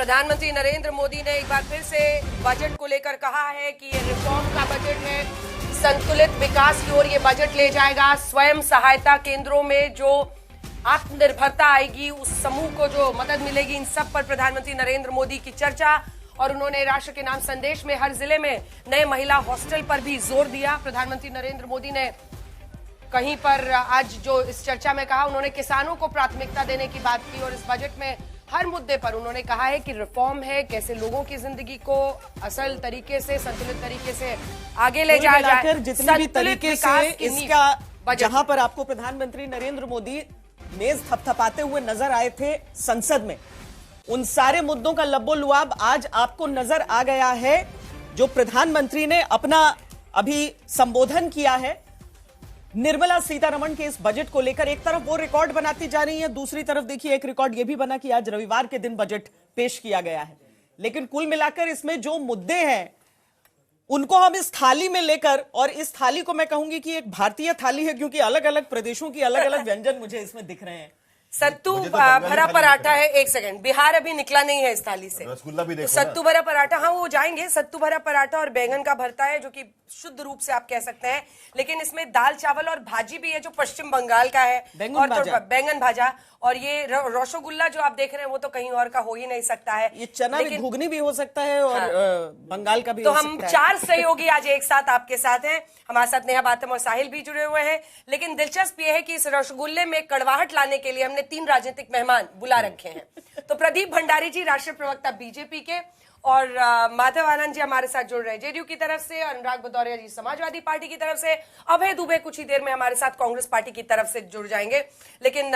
प्रधानमंत्री नरेंद्र मोदी ने एक बार फिर से बजट को लेकर कहा है कि ये रिफॉर्म का बजट है, संतुलित विकास की ओर ये बजट ले जाएगा। स्वयं सहायता केंद्रों में जो आत्मनिर्भरता आएगी, उस समूह को जो मदद मिलेगी, इन सब पर प्रधानमंत्री नरेंद्र मोदी की चर्चा। और उन्होंने राष्ट्र के नाम संदेश में हर जिले में नए महिला हॉस्टल पर भी जोर दिया। प्रधानमंत्री नरेंद्र मोदी ने कहीं पर आज जो इस चर्चा में कहा, उन्होंने किसानों को प्राथमिकता देने की बात की। और इस बजट में हर मुद्दे पर उन्होंने कहा है कि रिफॉर्म है, कैसे लोगों की जिंदगी को असल तरीके से, संतुलित तरीके से आगे ले जाया जाए। जितने भी तरीके से इसका, जहां पर आपको प्रधानमंत्री नरेंद्र मोदी मेज थपथपाते हुए नजर आए थे संसद में, उन सारे मुद्दों का लब्बो-लुआब आज आपको नजर आ गया है। जो प्रधानमंत्री ने अपना अभी संबोधन किया है निर्मला सीतारमण के इस बजट को लेकर, एक तरफ वो रिकॉर्ड बनाती जा रही है, दूसरी तरफ देखिए एक रिकॉर्ड ये भी बना कि आज रविवार के दिन बजट पेश किया गया है। लेकिन कुल मिलाकर इसमें जो मुद्दे हैं उनको हम इस थाली में लेकर, और इस थाली को मैं कहूंगी कि एक भारतीय थाली है, क्योंकि अलग अलग प्रदेशों की अलग अलग व्यंजन मुझे इसमें दिख रहे हैं। सत्तू भरा पराठा है, एक सेकंड, बिहार अभी निकला नहीं है इस थाली से। रसगुल्ला भी देखो, तो सत्तू भरा पराठा, हाँ वो जाएंगे। सत्तू भरा पराठा और बैंगन का भरता है, जो कि शुद्ध रूप से आप कह सकते हैं। लेकिन इसमें दाल चावल और भाजी भी है, जो पश्चिम बंगाल का है, और बैंगन भाजा। और ये रसगुल्ला जो आप देख रहे हैं वो तो कहीं और का हो ही नहीं सकता है। ये चना भी, घुगनी भी हो सकता है, और बंगाल का भी तो हो हम सकता है। 4 सहयोगी आज एक साथ आपके साथ हैं। हमारे साथ नेहा बातम और साहिल भी जुड़े हुए हैं। लेकिन दिलचस्प ये है कि इस रसगुल्ले में कड़वाहट लाने के लिए हमने 3 राजनीतिक मेहमान बुला रखे हैं। तो प्रदीप भंडारी जी, राष्ट्रीय प्रवक्ता बीजेपी के, और माधव आनंद जी हमारे साथ जुड़ रहे हैं जेडीयू की तरफ से, अनुराग भदौरिया जी समाजवादी पार्टी की तरफ से, अभय दुबे कुछ ही देर में हमारे साथ कांग्रेस पार्टी की तरफ से जुड़ जाएंगे। लेकिन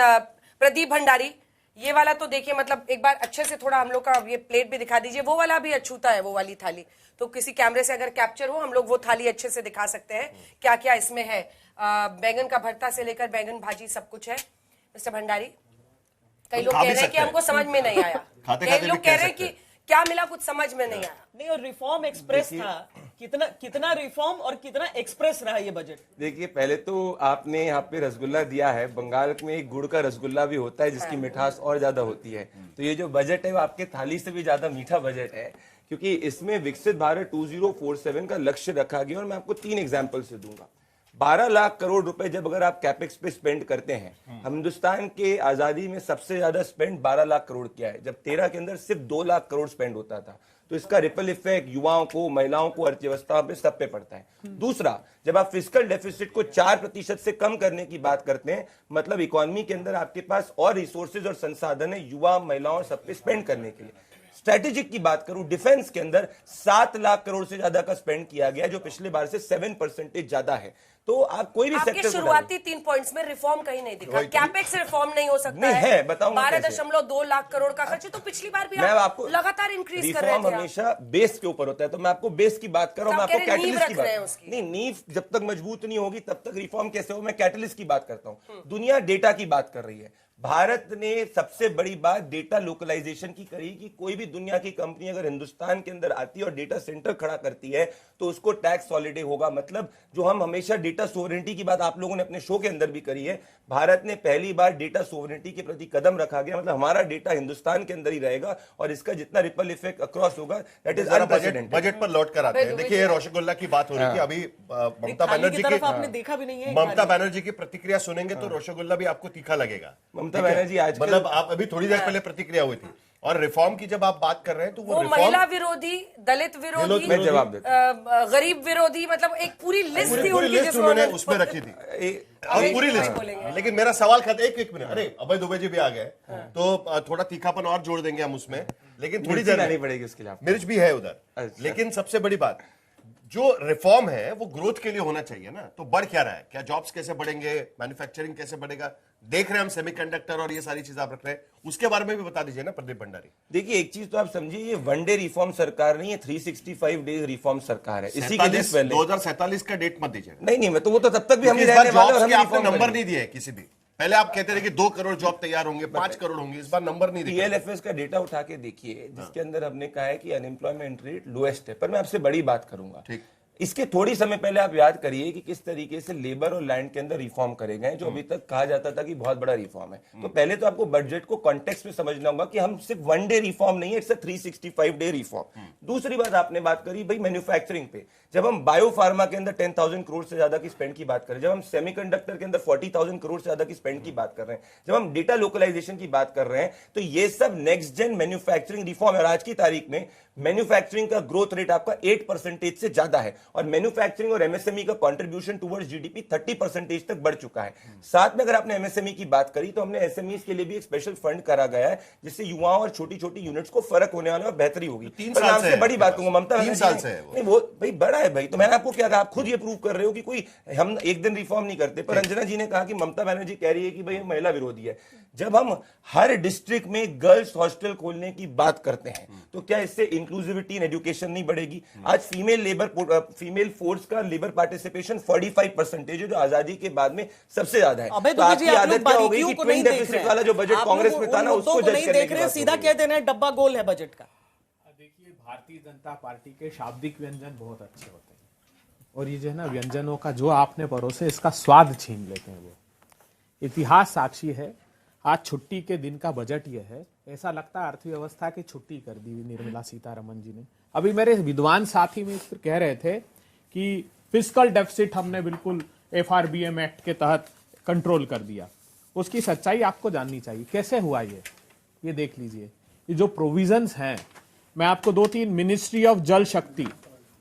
प्रदीप भंडारी, ये वाला तो देखिए, मतलब एक बार अच्छे से थोड़ा हम लोग का ये प्लेट भी दिखा दीजिए। वो वाला भी अछूता है, वो वाली थाली। तो किसी कैमरे से अगर कैप्चर हो, हम लोग वो थाली अच्छे से दिखा सकते हैं क्या क्या इसमें है। बैंगन का भरता से लेकर बैंगन भाजी सब कुछ है। मिस्टर भंडारी, कई लोग कह रहे हैं कि हमको समझ में नहीं आया, कई लोग कह रहे हैं कि क्या मिला, कुछ समझ में नहीं आया। नहीं, और रिफॉर्म एक्सप्रेस था, कितना रिफॉर्म और कितना एक्सप्रेस रहा ये बजट। देखिए, पहले तो आपने यहाँ पे रसगुल्ला दिया है। बंगाल में एक गुड़ का रसगुल्ला भी होता है जिसकी मिठास और ज्यादा होती है। तो ये जो बजट है वो आपके थाली से भी ज्यादा मीठा बजट है, क्योंकि इसमें विकसित भारत 2047 का लक्ष्य रखा गया। और मैं आपको 3 एग्जाम्पल से दूंगा। 12 लाख करोड़ रुपए जब अगर आप कैपेक्स पे स्पेंड करते हैं, हिंदुस्तान के आजादी में सबसे ज्यादा स्पेंड 12 लाख करोड़ किया है, जब 13 के अंदर सिर्फ 2 लाख करोड़ स्पेंड होता था। तो इसका रिपल इफेक्ट युवाओं को, महिलाओं को, अर्थव्यवस्था पे सब पे पड़ता है। दूसरा, जब आप फिस्कल डेफिसिट को 4% से कम करने की बात करते हैं, मतलब इकोनॉमी के अंदर आपके पास और रिसोर्सेज और संसाधन है युवा, महिलाओं और सब पे स्पेंड करने के लिए। स्ट्रेटेजिक की बात करूं, डिफेंस के अंदर 7 लाख करोड़ से ज्यादा का स्पेंड किया गया, जो पिछले बार से 7% ज्यादा है। तो आप कोई भी सेक्टर, शुरुआती 3 पॉइंट्स में रिफॉर्म कहीं नहीं दिखा। कैपेक्स रिफॉर्म नहीं हो सकता है, बताऊंगा 12.2 लाख करोड़ का खर्च तो पिछली बार भी आपको लगातार इंक्रीज कर रहे थे। रिफॉर्म हमेशा बेस के ऊपर होता है, तो मैं आपको बेस की बात कर रहा हूं। मैं आपको कैटलिस्ट की बात नहीं, नींव जब तक मजबूत नहीं होगी तब तक रिफॉर्म कैसे हो। मैं कैटलिस्ट की बात करता हूं। दुनिया डेटा की बात कर रही है। भारत ने सबसे बड़ी बात डेटा लोकलाइजेशन की करी कि कोई भी दुनिया की कंपनी अगर हिंदुस्तान के अंदर आती है और डेटा सेंटर खड़ा करती है तो उसको टैक्स हॉलिडे होगा। मतलब जो हम हमेशा डेटा सोवरेनिटी की बात आप लोगों ने अपने शो के अंदर भी करी है, भारत ने पहली बार डेटा सोवरेनिटी के प्रति कदम रखा गया। मतलब हमारा डेटा हिंदुस्तान के अंदर ही रहेगा और इसका जितना रिपल इफेक्ट अक्रॉस होगा, दैट इज अनप्रेसिडेंटेड। बजट पर लौट कर आते हैं। देखिए, रसगुल्ला की बात हो रही थी अभी। ममता बनर्जी की आपने देखा भी नहीं है, ममता बनर्जी की प्रतिक्रिया सुनेंगे तो रसगुल्ला भी आपको तीखा लगेगा। ममता बनर्जी आज, मतलब आप अभी थोड़ी देर पहले प्रतिक्रिया हुई थी। और रिफॉर्म की जब आप बात कर रहे हैं तो वो महिला विरोधी, दलित विरोधी, मैं जवाब देता गरीब विरोधी, मतलब एक पूरी लिस्ट थी पूरी लिस्ट उन्होंने उसमें रखी थी, और पूरी लिस्ट। लेकिन मेरा सवाल खाता, एक मिनट, अरे अभय दुबे जी भी आ गए तो थोड़ा तीखापन और जोड़ देंगे हम उसमें, लेकिन थोड़ी देर नहीं पड़ेगी उसके लिए। मिर्च भी है उधर। लेकिन सबसे बड़ी बात, जो रिफॉर्म है वो ग्रोथ के लिए होना चाहिए ना। तो बढ़ क्या रहा है? क्या जॉब्स कैसे बढ़ेंगे, मैन्युफैक्चरिंग कैसे बढ़ेगा? देख रहे हैं हम सेमीकंडक्टर और ये सारी चीजें आप रख रहे हैं, उसके बारे में भी बता दीजिए ना प्रदीप भंडारी। देखिए, एक चीज तो आप समझिए, ये 1 डे रिफॉर्म सरकार नहीं है, 365 डेज रिफॉर्म सरकार है। इसी के लिए 2047 का डेट मत दीजिए। नहीं, मैं तो वो तो तब तक भी हम आपने नंबर नहीं दिया है किसी भी। पहले आप कहते थे कि 2 करोड़ जॉब तैयार होंगे, 5 करोड़ होंगे, इस बार नंबर नहीं दिया। TLFS का डेटा उठा के देखिए, जिसके अंदर हमने कहा है कि अनएम्प्लॉयमेंट रेट लोएस्ट है। पर मैं आपसे बड़ी बात करूंगा, इसके थोड़ी समय पहले आप याद करिए कि किस तरीके से लेबर और लैंड के अंदर रिफॉर्म करे गए, जो अभी तक कहा जाता था कि बहुत बड़ा रिफॉर्म है। तो पहले तो आपको बजट को कॉन्टेक्स्ट में समझना होगा कि हम सिर्फ 1 डे रिफॉर्म नहीं है, इट्स अ 365 डे रिफॉर्म। दूसरी बात आपने बात करी भाई मैन्युफैक्चरिंग पे, जब हम बायो फार्मा के अंदर 10,000 करोड़ से ज्यादा की स्पेंड की बात करें, जब हम सेमीकंडक्टर के अंदर 40,000 करोड़ से ज्यादा की स्पेंड की बात कर रहे हैं, जब हम डेटा लोकलाइजेशन की बात कर रहे हैं, तो ये सब नेक्स्ट जेन मैन्युफैक्चरिंग रिफॉर्म है। और आज की तारीख में मैन्युफैक्चरिंग का ग्रोथ रेट आपका 8% से ज्यादा है, और मैन्युफैक्चरिंग और एमएसएमई का कंट्रीब्यूशन टुवर्ड्स जीडीपी 30% तक बढ़ चुका है। साथ में अगर आपने एमएसएमई की बात करी तो हमने एसएमईज के लिए भी एक स्पेशल फंड करा गया है, जिससे युवाओं और छोटी छोटी यूनिट्स को फर्क होने वाला और बेहतरी होगी। 3 पर साल से बड़ी बात कहूंगा, ममता 3 साल से नहीं वो भाई बड़ा है भाई। तो मैंने आपको क्या कहा, आप खुद ये प्रूव कर रहे हो कि कोई हम एक दिन रिफॉर्म नहीं करते। पर अंजना जी ने कहा कि ममता बनर्जी कह रही है कि भाई महिला विरोधी है। जब हम हर डिस्ट्रिक्ट में गर्ल्स हॉस्टल खोलने की बात करते हैं तो क्या इससे इंक्लूसिविटी इन एजुकेशन नहीं बढ़ेगी? आज फीमेल फोर्स का लेबर पार्टिसिपेशन 45% है, जो आजादी के बाद में सबसे ज्यादा है। अबे तो तो आपकी आदत क्या हो गई कि ट्विन डेफिसिट वाला जो बजट कांग्रेस में था ना, उसको जज करने देख रहे हैं, सीधा कह देना है डब्बा गोल है बजट का। देखिए, भारतीय जनता पार्टी के शाब्दिक व्यंजन बहुत अच्छे होते हैं, और ये जो है ना व्यंजनों का जो आपने परोसे इसका स्वाद छीन लेते हैं। वो इतिहास साक्षी है। आज छुट्टी के दिन का बजट ये है, ऐसा लगता है अर्थव्यवस्था की छुट्टी कर दी निर्मला सीतारमण जी ने। अभी मेरे विद्वान साथी मित्र कह रहे थे कि फिस्कल डेफिसिट हमने बिल्कुल FRBM एक्ट के तहत कंट्रोल कर दिया। उसकी सच्चाई आपको जाननी चाहिए, कैसे हुआ ये देख लीजिए। ये जो प्रोविजंस हैं, मैं आपको 2-3 मिनिस्ट्री ऑफ जल शक्ति,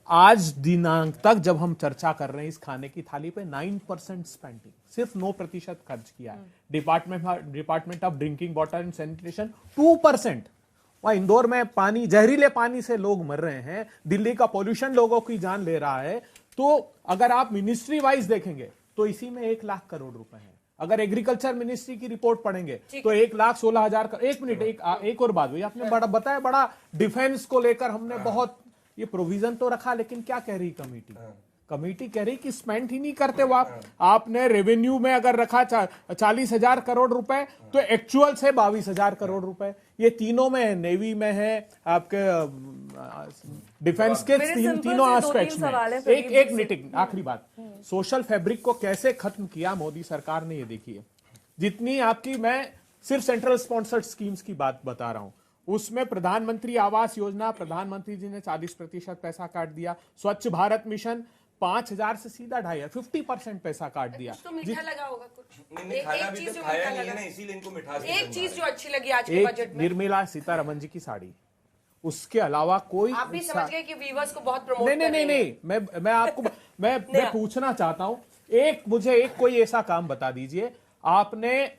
आज दिनांक तक जब हम चर्चा कर रहे हैं इस खाने की थाली पे 9% स्पेंडिंग, सिर्फ 9% खर्च किया है। Department of drinking water and sanitation 2%। वहां इंदौर में पानी, जहरीले पानी से लोग मर रहे हैं, दिल्ली का पोल्यूशन लोगों की जान ले रहा है। तो अगर आप मिनिस्ट्री वाइज देखेंगे तो इसी में 1 लाख करोड़ रुपए हैं। अगर एग्रीकल्चर मिनिस्ट्री की रिपोर्ट पढ़ेंगे तो 1,16,000। एक मिनट, एक और बात हुई, आपने बड़ा बताया, बड़ा डिफेंस को लेकर हमने बहुत ये प्रोविजन तो रखा, लेकिन क्या कह रही कमेटी कह रही कि स्पेंड ही नहीं करते वो आपने रेवेन्यू में अगर रखा 40,000 करोड़ रुपए तो एक्चुअल से 22,000 करोड़ रुपए। ये तीनों में है, नेवी में है, आपके डिफेंस के तीनों एस्पेक्ट्स में। एक मिनट, आखिरी बात, सोशल फैब्रिक को कैसे खत्म किया मोदी सरकार ने, ये देखिए। जितनी आपकी, मैं सिर्फ सेंट्रल स्पॉन्सर्ड स्कीम्स की बात बता रहा हूं, उसमें प्रधानमंत्री आवास योजना, प्रधानमंत्री जी ने 40% पैसा काट दिया। स्वच्छ भारत मिशन 5,000 से सीधा 2,500, 50% पैसा काट दिया। तो मीठा लगा होगा कुछ, एक चीज जो खाया नहीं है ना, इसीलिए इनको मिठास एक चीज जो अच्छी लगी आज के बजट में, निर्मला सीतारमण जी की साड़ी। उसके अलावा कोई, आप भी समझ गए कि व्यूअर्स को बहुत प्रमोट नहीं, मैं आपको मैं पूछना चाहता हूं, मुझे कोई ऐसा काम बता दीजिए। आपने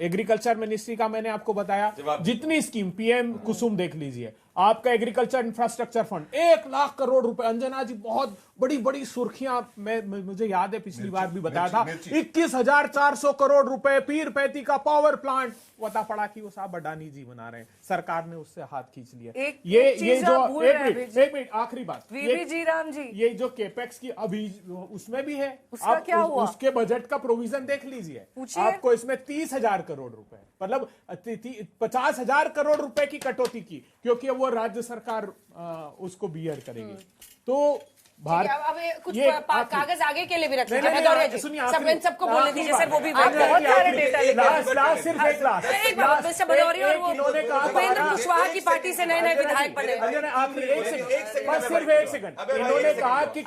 एग्रीकल्चर मिनिस्ट्री का मैंने आपको बताया, जितनी स्कीम, PM कुसुम देख लीजिए, आपका agriculture infrastructure fund 1 lakh crore रुपए। अंजना जी, बहुत बड़ी बड़ी सुर्खियां, मुझे याद है पिछली बार भी बताया था, 21,400 करोड़ रुपए। पीर पैती का पावर प्लांट बता पड़ा कि वो साहब अडानी जी बना रहे हैं, सरकार ने उससे हाथ खींच लिया। ये जो एक मिनट आखिरी बात, जी राम जी, ये जो केपेक्स की अभी उसमें भी है, उसका क्या हुआ? उसके बजट का प्रोविजन देख लीजिए, आपको इसमें 30,000 करोड़ रुपए, मतलब 50,000 करोड़ रुपए की कटौती की, क्योंकि वो राज्य सरकार उसको बियर करेगी। तो अब कुछ कागज आगे के लिए भी रख लीजिए, सबको बोलने दीजिए सर, वो भी बहुत सारे डेटा भदौरिया और उपेंद्र कुशवाहा की पार्टी से नए विधायक बने। सिर्फ एक सेकंड, इन्होंने कहा कि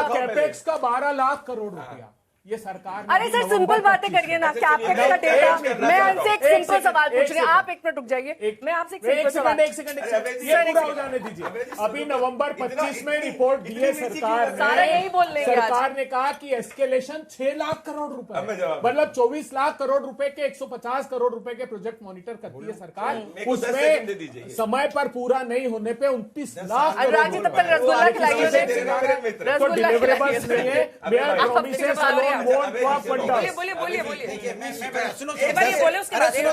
कैपेक्स का 12 लाख करोड़ रुपया ये सरकार। अरे सर, सिंपल बातें करिए ना, कैपेक्स का डेटा। मैं आपसे एक सिंपल सवाल पूछ रही हूँ, आप एक मिनट रुक जाइए, मैं आपसे एक सिंपल सवाल। एक सेकंड, ये पूरा हो जाने दीजिए। अभी नवंबर 25 में रिपोर्ट दी है सरकार सारा यही बोल रहे हैं। सरकार ने कहा कि एस्केलेशन 6 लाख करोड़ रुपए, मतलब 24 लाख करोड़ रुपए के 150 करोड़ रुपए के प्रोजेक्ट मॉनिटर करती है सरकार। उसमें समय पर पूरा नहीं होने पे 29 लाख। राजी, तब तक रसगुल्ला खिलाइए, डिलीवरेबल्स नहीं है। बोलिए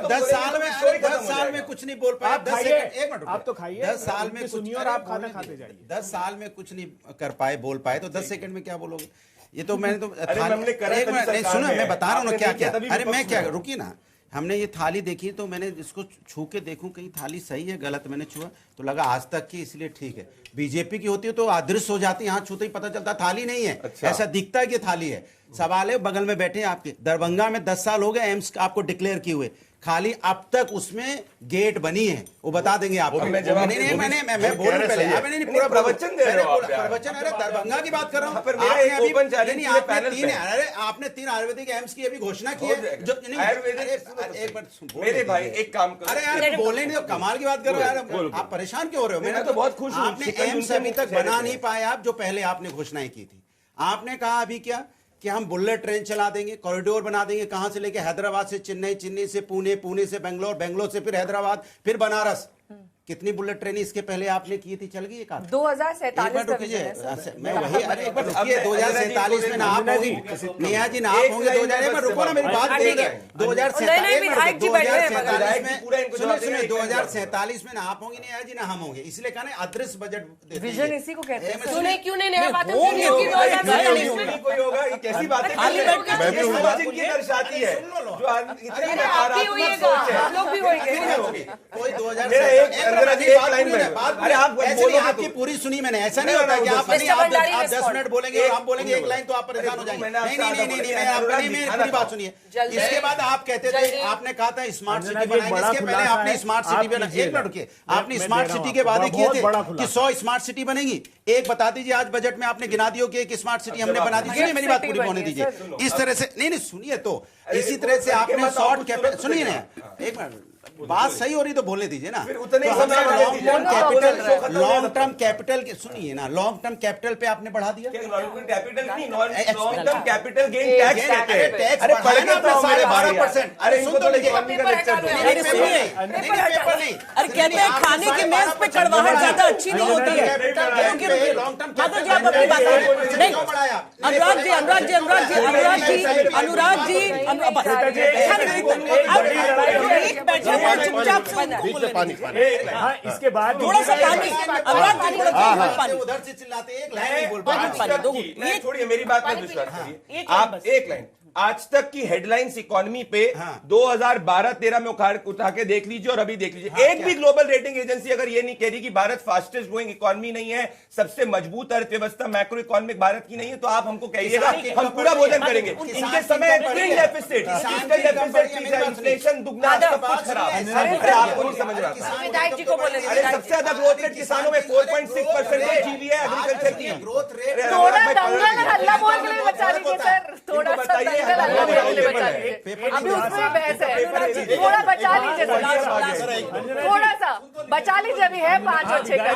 10 साल में कुछ नहीं बोल पाए। 10 सेकंड, एक मिनट, आप तो खाइए, 10 साल में सुनिए और आप खाना खाते जाइए। 10 साल में कुछ नहीं कर पाए, बोल पाए, तो 10 सेकंड में क्या बोलोगे? ये तो मैंने तो हमने करा, एक मिनट नहीं सुना, मैं बता रहा हूँ ना क्या क्या। अरे मैं क्या, रुकिए ना, हमने ये थाली देखी तो मैंने इसको छू के देखूं कहीं थाली सही है गलत, मैंने छुआ तो लगा आज तक की, इसलिए ठीक है। बीजेपी की होती है तो अदृश्य हो जाती है, हाथ छूते ही पता चलता थाली नहीं है। अच्छा। ऐसा दिखता है कि थाली है। सवाल है बगल में बैठे हैं आपके, दरभंगा में 10 साल हो गए एम्स आपको डिक्लेयर किए हुए, खाली अब तक उसमें गेट बनी है, वो बता देंगे आपको। मैं जवाब नहीं, मैं बोलूं पहले, नहीं पूरा प्रवचन दे रहे हो आप यार। प्रवचन, अरे दरभंगा की बात कर रहा हूँ। पर मेरा एक ओपन चैलेंज है पैनल पे। अरे आपने 3 आयुर्वेदिक एम्स की अभी घोषणा की है जो एक बार मेरे भाई एक काम करो, अरे यार बोलने नहीं, कमाल की बात करो यार, आप परेशान क्यों हो रहे हो? मैं तो बहुत खुश हूँ। आपने एम्स अभी तक बना नहीं पाए आप, जो पहले आपने घोषणाएं की थी। आपने कहा अभी क्या कि हम बुलेट ट्रेन चला देंगे, कॉरिडोर बना देंगे, कहां से लेके हैदराबाद से चेन्नई, चेन्नई से पुणे, पुणे से बेंगलोर, बेंगलोर से फिर हैदराबाद, फिर बनारस। कितनी बुलेट ट्रेन इसके पहले आपने की थी, चल गई एक आध? 2047 मैं वही, अरे एक बार रुकिए, 2047 में ना आप होगी, नेहा जी ना आप होंगे 2000 में, रुको ना मेरी बात, 2047 में ना आप होंगी नेहा जी ना हम होंगे, इसलिए कहा ना अदृश्य बजट विजन इसी को कहते हैं। सुने क्यों नहीं नया बात क्योंकि कोई होगा, ये कैसी बातें दर्शाती है जो आप भी होइएगा, आप लोग भी होइएगे। कोई 2000 अरे आप आपकी पूरी सुनी मैंने, ऐसा नहीं होता कि आप 10 मिनट बोलेंगे और हम बोलेंगे एक लाइन तो आप परेशान हो जाएंगे। नहीं, मेरी पूरी बात सुनिए। इसके बाद आप कहते थे, आपने कहा था स्मार्ट सिटी बनाएंगे, इसके पहले आपने स्मार्ट सिटी बना, एक मिनट रुकिए, आपने स्मार्ट सिटी के वादे किए थे कि 100 स्मार्ट सिटी बनेगी। एक बता दीजिए आज बजट में आपने गिना दियो कि एक स्मार्ट सिटी हमने बना दी। सुनिए मेरी बात पूरी होने दीजिए। इस तरह से नहीं सुनिए, तो इसी तरह से आपने शॉर्ट कैपिटल, सुनिए ना एक मिनट, बात सही हो रही तो बोलने दीजिए ना। लॉन्ग टर्म कैपिटल के सुनिए ना, लॉन्ग टर्म कैपिटल पे आपने बढ़ा दिया। Long term capital gain tax कहते हैं। टैक्स अरे पढ़ के तो 12%। अरे सुन तो लीजिए, अरे सुनिए, अरे कहते हैं खाने की मेज पे कड़वाहट ज्यादा अच्छी नहीं होती है। माधव जी आप अपनी बात करें। नहीं, अनुराग जी चुपचाप से उनको बोलने पानी इसके बाद थोड़ा सा पानी, अनुराग जी थोड़ा पानी, उधर से चिल्लाते एक लाइन नहीं बोल पाते। पानी दो घूंट। नहीं, छोड़िए मेरी बात में विश्वास करिए। आप एक लाइन आज तक की हेडलाइंस इकोनॉमी पे 2012-13 में उठा के देख लीजिए और अभी देख लीजिए। एक भी ग्लोबल रेटिंग एजेंसी अगर ये नहीं कह रही कि भारत फास्टेस्ट ग्रोइंग इकोनॉमी नहीं है, सबसे मजबूत अर्थव्यवस्था मैक्रो इकोनॉमिक भारत की नहीं है, तो आप हमको कहिएगा, हम पूरा भोजन करेंगे। इनके समय इन्फ्लेशन दुगना, सब कुछ खराब। अरे आपको नहीं समझ रहा था। विधायक जी को बोलने अरे सबसे ज्यादा ग्रोथ रेट किसानों में 4.6% जीवी है एग्रीकल्चर की ग्रोथ रेट। थोड़ा दंगल में हल्ला बोल के लिए बचा लीजिए सर, थोड़ा सा दंगल हल्ला बोल के लिए बचा लीजिए। अभी उसमें बहस है, थोड़ा बचा लीजिए, थोड़ा सा बचा लीजिए, अभी है 5 और 6 का।